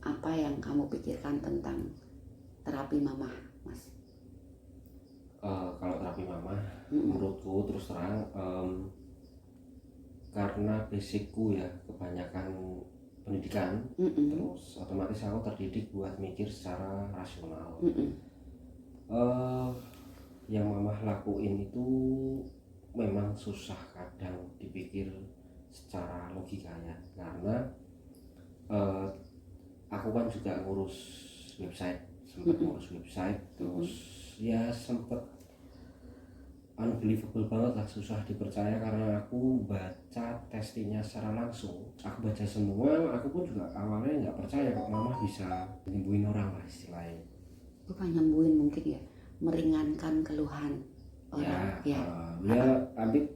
apa yang kamu pikirkan tentang terapi mama, Mas? Kalau terapi mama, menurutku terus terang karena basicku ya kebanyakan pendidikan, terus otomatis aku terdidik buat mikir secara rasional. Yang mama lakuin itu memang susah kadang dipikir secara logika ya, karena aku kan juga ngurus website, sempat ngurus website, terus ya sempat unbelievable banget lah, susah dipercaya karena aku baca testingnya secara langsung, aku baca semua, aku pun juga awalnya nggak percaya kok mama bisa nyembuhin orang lah istilahnya. Bukan nyembuhin mungkin ya, meringankan keluhan orang ya. Ambil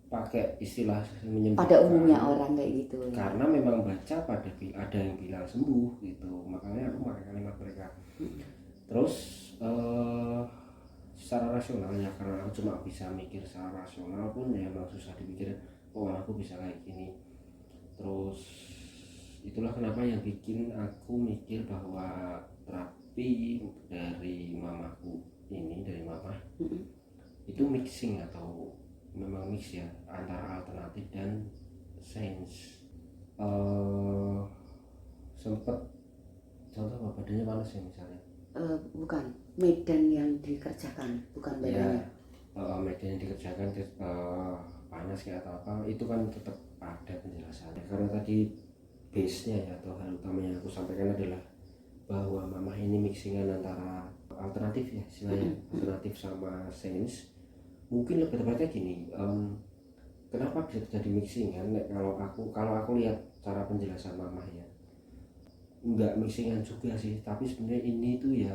pakai istilah menyembuhkan Pada umumnya orang kayak gitu. Karena memang baca ada yang bilang sembuh gitu, makanya aku pakai kalimat mereka. Terus secara rasional ya, karena aku cuma bisa mikir secara rasional pun ya emang susah dipikir, oh aku bisa kayak gini. Terus itulah kenapa yang bikin aku mikir bahwa terapi dari mamaku ini, dari mama itu mixing atau memang mix ya antara alternatif dan sains. Sempet contoh badannya panas ya misalnya, bukan medan yang dikerjakan, bukan badannya ya, medan yang dikerjakan panas kayak atau apa, itu kan tetap ada penjelasannya, karena tadi base nya ya atau hal utama yang aku sampaikan adalah bahwa mama ini mixingan antara alternatif ya istilahnya, alternatif sama sains. Mungkin lebih tepatnya gini, kenapa bisa terjadi mixingan? Kalau aku lihat cara penjelasan mama ya, nggak mixingan juga sih, tapi sebenarnya ini tuh ya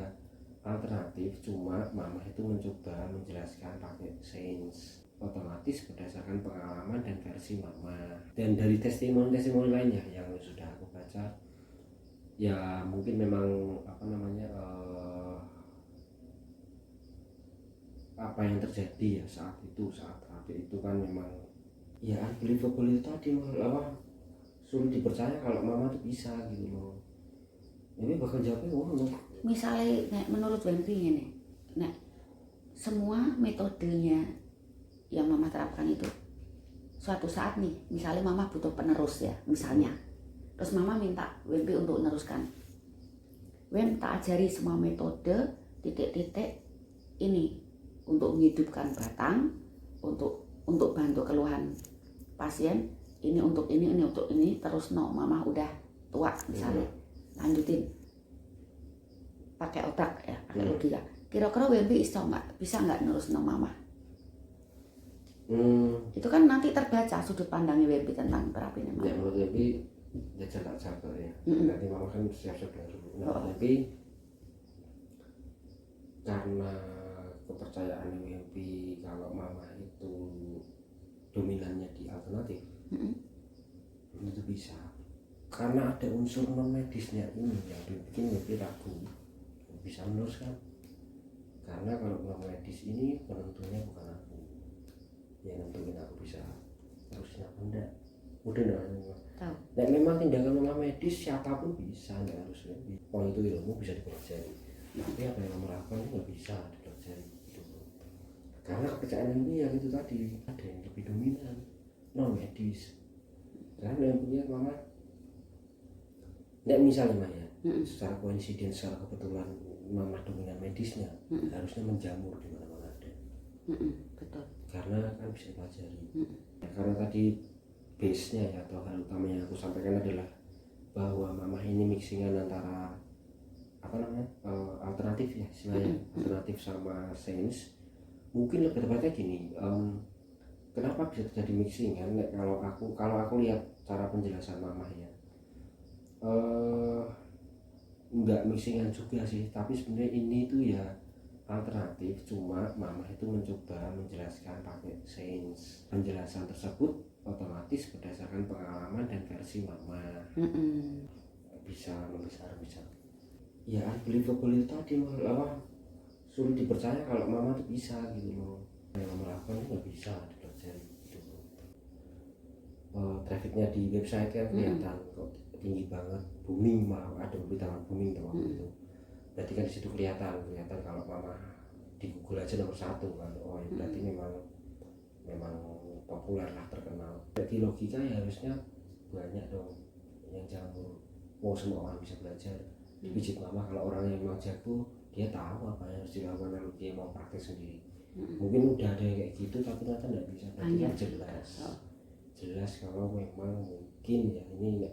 alternatif, cuma mama itu mencoba menjelaskan pakai sains, otomatis berdasarkan pengalaman dan versi mama, dan dari testimoni lainnya yang sudah aku baca ya, mungkin memang apa yang terjadi ya saat terapi itu kan memang ya unbelievable itu tadi, sulit dipercaya kalau mama tuh bisa gitu loh. Ini bakal jawabnya misalnya menurut Wempi ini, semua metodenya yang mama terapkan itu suatu saat nih, misalnya mama butuh penerus ya misalnya, terus mama minta Wempi untuk meneruskan, Wem tak ajari semua metode titik-titik ini untuk menghidupkan batang, untuk bantu keluhan pasien, ini untuk ini untuk ini, terus mama udah tua misalnya, lanjutin pakai otak ya, pakai logika. Kira-kira Wempi bisa nggak nerus mama? Itu kan nanti terbaca sudut pandangnya Wempi tentang terapi mama. Ya menurut Wempi ya jalan sabar ya. Nanti mama kan siap-siap dulu. Tapi karena kepercayaan Wempi kalau mama itu dominannya di alternatif, itu bisa. Karena ada unsur non medisnya ini yang bikin Wempi ragu bisa meneruskan. Karena kalau non medis ini penentunya bukan aku, yang nentuin aku bisa terusnya apa enggak. Udah tahu. Dan memang tindakan non medis siapapun bisa, nggak harus Wempi. Oh itu ilmu bisa dipelajari. Tapi apa yang mama lakukan itu nggak bisa dipelajari. Karena kepercayaan ini yang itu tadi, ada yang lebih dominan non medis. Karena yang punya mama nggak misalnya ya, secara koinsiden, secara kebetulan mama dominan medisnya, harusnya menjamur di mana-mana ada. Betul. Karena kan bisa dipelajari. Karena tadi base nya ya atau hal utama yang aku sampaikan adalah bahwa mama ini mixingan antara alternatif ya istilahnya, alternatif sama sains. Mungkin lebih tepatnya gini, kenapa bisa terjadi mixingan? Kalau aku lihat cara penjelasan mama ya, nggak mixingan juga sih, tapi sebenarnya ini tuh ya alternatif, cuma mama itu mencoba menjelaskan pakai sains. Penjelasan tersebut otomatis berdasarkan pengalaman dan versi mama. Bisa membesar bisa. Ya unbelievable itu tadi, sulit dipercaya kalau mama tuh bisa gitu loh. Yang mama lakukan itu nggak bisa dipelajari gitu. Trafficnya di website kan kelihatan kok tinggi banget, booming, malah ada berita booming tuh waktu itu. Berarti kan di situ kelihatan kalau mama di Google aja nomor 1 kan. Oh ya berarti memang populer lah, terkenal. Jadi logika ya harusnya banyak dong yang jamur. Mau semua orang bisa belajar dipijit mama. Kalau orang yang mau jago, dia tahu apa yang harus dilakukan, lalu dia mau praktek sendiri. Mungkin udah ada yang kayak gitu tapi ternyata nggak bisa. Berarti kan jelas kalau memang mungkin ya ini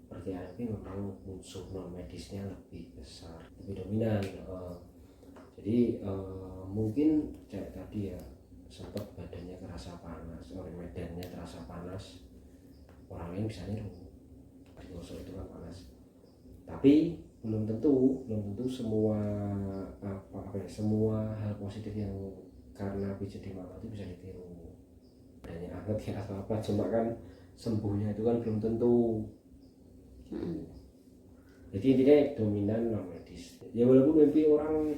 perkiraan memang unsur non medisnya lebih besar, lebih dominan. Jadi mungkin kayak tadi ya, sempat badannya terasa panas, oleh medannya terasa panas, orang lain bisa niru digosok itu kan panas. Tapi belum tentu semua semua hal positif yang karena pijat di mama itu bisa ditiru. Badannya hangat ya atau apa, cuma kan sembuhnya itu kan belum tentu. Jadi intinya dominan non medis. Ya walaupun mimpi orang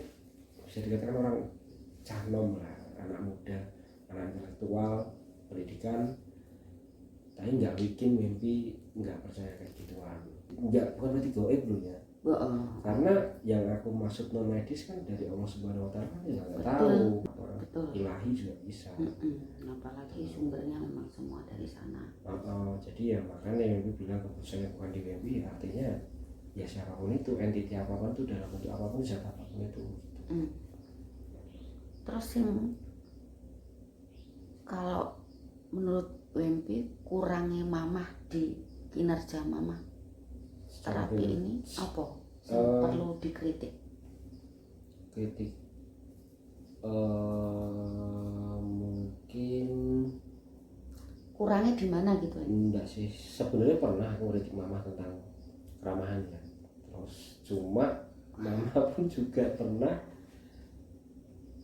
bisa dikatakan orang canom lah, anak muda, anak intelektual, pendidikan, tapi nggak bikin mimpi nggak percaya kayak gituan. Nggak, bukan berarti goib loh ya. Karena yang aku maksud non medis kan dari Allah Subhanahu Wa Taala kan ya nggak tahu. Ilahi juga bisa. Apalagi sumbernya memang semua dari sana. Jadi ya makanya yang gue bilang keputusan yang bukan di mimpi, artinya ya siapapun itu, entiti apapun itu, dalam bentuk apapun, siapapun itu. Terus yang kalau menurut WMP kurangnya mamah di kinerja mamah terapi ini apa perlu dikritik? Kritik mungkin kurangnya di mana gitu? Enggak sih, sebenarnya pernah aku kritik mama tentang keramahan ya. Terus cuma mama pun juga pernah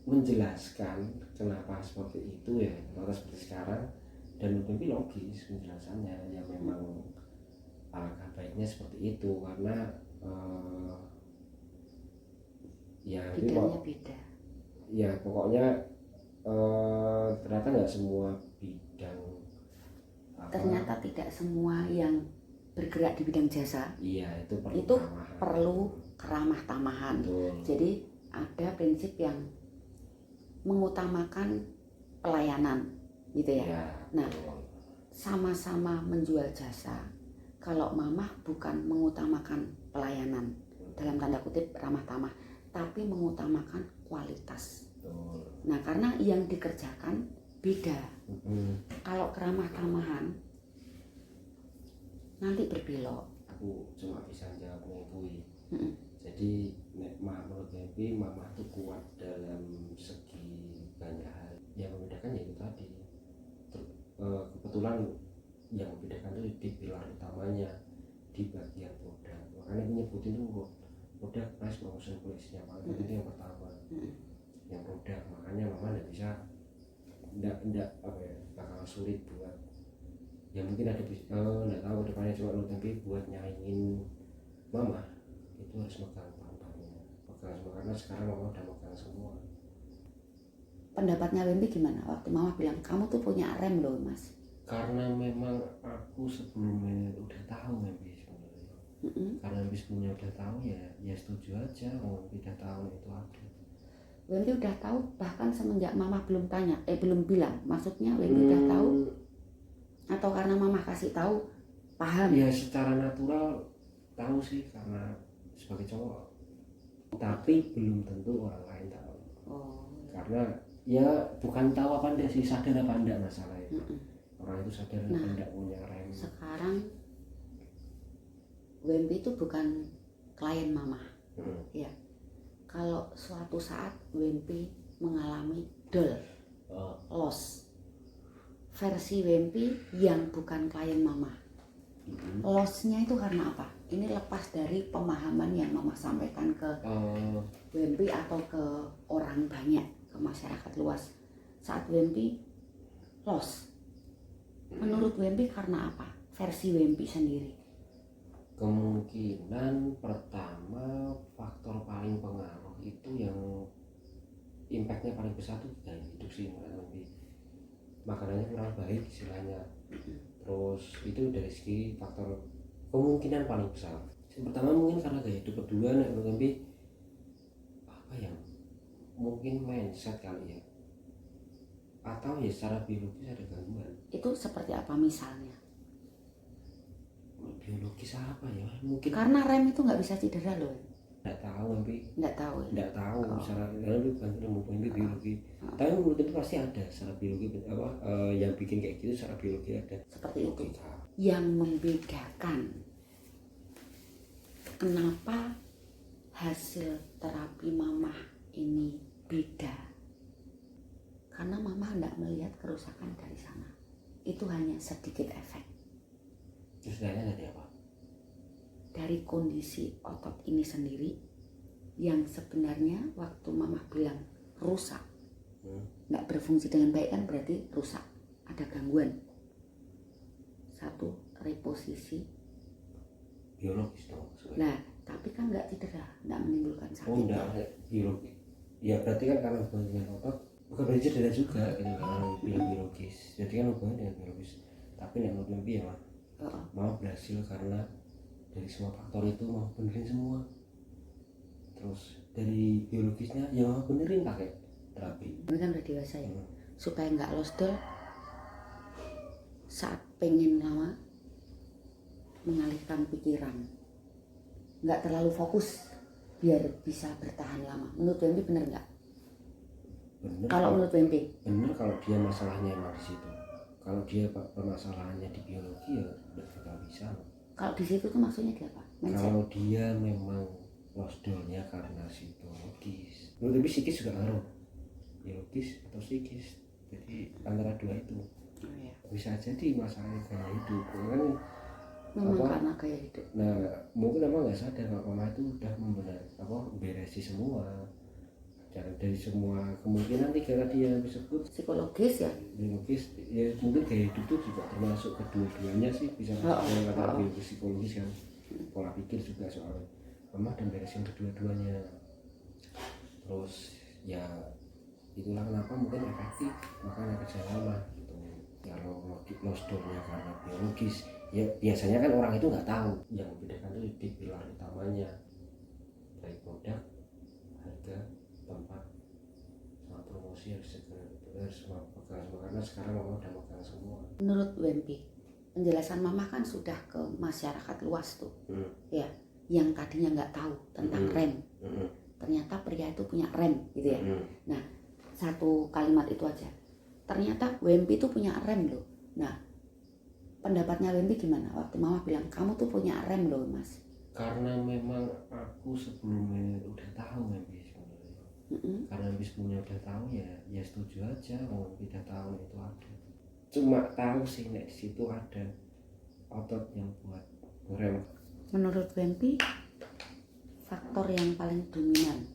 menjelaskan kenapa seperti itu ya, kenapa seperti sekarang, dan mungkin logis penjelasannya ya, memang alangkah baiknya seperti itu karena ya bidangnya beda ya, pokoknya ternyata nggak semua bidang ternyata tidak semua yang bergerak di bidang jasa iya itu perlu keramah tamahan. Jadi ada prinsip yang mengutamakan pelayanan gitu ya. Nah, sama-sama menjual jasa. Kalau mamah bukan mengutamakan pelayanan dalam tanda kutip ramah tamah, tapi mengutamakan kualitas. Nah, karena yang dikerjakan beda. Kalau keramah tamahan nanti berbelok. Aku cuma bisa jawab mengakui. Jadi menurut Gempi, mama tuh kuat dalam segi banyak hal. Yang membedakan ya itu tadi. Kebetulan yang membedakan itu di pilar utamanya, di bagian produk. Makanya aku nyebutin tuh produk price promotion polisinya paling itu yang pertama. Yang produk, makanya mama nggak bisa, nggak apa ya, bakal sulit buat ya, mungkin ada nggak tahu depannya, cuma tapi buat nyaingin mama itu harus megang tampaknya, megang semua, karena sekarang mama udah megang semua. Pendapatnya Wempi gimana waktu mama bilang kamu tuh punya rem loh mas? Karena memang aku sebelumnya udah tahu Wempi sebenarnya. Karena Wempi sebelumnya udah tahu ya setuju aja, Wempi udah tahu itu ada. Wempi udah tahu bahkan semenjak mama belum tanya, belum bilang, maksudnya Wempi udah tahu atau karena mama kasih tahu paham? Ya secara natural tahu sih karena sebagai cowok, tapi belum tentu orang lain tahu. Karena ya bukan tahu apa enggak sih, sadar apa enggak masalahnya. Orang itu sadar apa enggak punya rem. Sekarang Wempi itu bukan klien mama. Ya. Kalau suatu saat Wempi mengalami loss, versi Wempi yang bukan klien mama, lossnya itu karena apa? Ini lepas dari pemahaman yang mama sampaikan ke Wempi atau ke orang banyak, ke masyarakat luas. Saat Wempi loss, menurut Wempi karena apa? Versi Wempi sendiri. Kemungkinan pertama, faktor paling pengaruh itu yang impactnya paling besar tuh gaya hidup sih menurut Wempi. Makanannya kurang baik istilahnya. Terus itu dari segi faktor kemungkinan paling besar. Yang pertama mungkin karena gaya hidup, kedua nek tapi apa ya, mungkin mindset kali ya, atau ya secara biologis ada gangguan. Itu seperti apa misalnya? Biologis apa ya, mungkin Karena rem itu nggak bisa cedera loh. nggak tahu tapi Nggak tahu ya. nggak tahu Oh. secara itu bukan ilmu biologi, tapi menurut itu pasti ada secara biologi apa yang bikin kayak gitu secara biologi ada. Seperti itu. Logika. Yang membedakan kenapa hasil terapi mamah ini beda, karena mamah tidak melihat kerusakan dari sana, itu hanya sedikit efek Terus tanya dari apa? dari kondisi otot ini sendiri yang sebenarnya waktu mamah bilang rusak, nggak berfungsi dengan baik kan berarti rusak, ada gangguan. Satu, reposisi. Biologis dong maksudnya. Nah, tapi kan nggak cedera, nggak menimbulkan sakit. Oh enggak, biologi. Ya berarti kan karena hubungan dengan otot, bukan berarti cedera juga gitu kan, biologis. Jadi kan hubungan dengan biologis. Tapi yang menurut Mimpi ya mau berhasil karena dari semua faktor itu mau benerin semua. Terus dari biologisnya ya mau benerin pakai terapi. Ini kan udah dewasa ya, supaya nggak losdol saat pengen lama, mengalihkan pikiran, nggak terlalu fokus biar bisa bertahan lama. Menurut Wempi bener nggak? Bener. Kalau menurut Wempi? Bener kalau dia masalahnya emang di situ. Kalau dia permasalahannya di biologi ya udah bakal bisa. Kalau di situ tuh maksudnya dia apa? Mindset. Kalau dia memang losdolnya karena psikologis, menurut tapi psikis juga ngaruh, biologis atau psikis, jadi antara dua itu Oh, iya. bisa jadi masalah gaya hidup kan. Memang Apa? karena gaya hidup. Nah mungkin emang nggak sadar kalau mama itu udah beresi semua dari semua kemungkinan tiga tadi yang disebut, Psikologis ya. biologis ya, mungkin gaya hidup itu juga termasuk kedua-duanya sih, bisa masuk dalam kata biologis psikologis kan, pola pikir juga soal mama dan beresin kedua-duanya. Terus ya itulah kenapa mungkin efektif makanya kerja lama gitu. Kalau losdolnya karena biologis ya biasanya kan orang itu nggak tahu, yang membedakan itu di pilar utamanya baik produk, harga, tempat, sama promosi harus segera itu harus pegang semua karena sekarang mama udah pegang semua. Menurut Wempi, penjelasan mama kan sudah ke masyarakat luas tuh, ya, yang tadinya nggak tahu tentang rem. Ternyata pria itu punya rem gitu ya. Nah, satu kalimat itu aja. Ternyata Wempi itu punya rem loh. Nah, pendapatnya Wempi gimana waktu mama bilang kamu tuh punya rem loh mas? Karena memang aku sebelumnya udah tahu Wempi sebenarnya. Karena Wempi sebelumnya udah tahu ya setuju aja. Wempi udah tahu itu ada. Cuma tahu sih nek di situ ada otot yang buat rem. Menurut Wempi, faktor yang paling dominan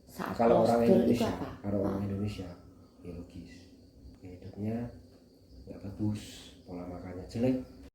saat Kalau orang losdol itu Indonesia, apa? kalau orang Indonesia biologis, hidupnya nggak bagus, pola makannya jelek,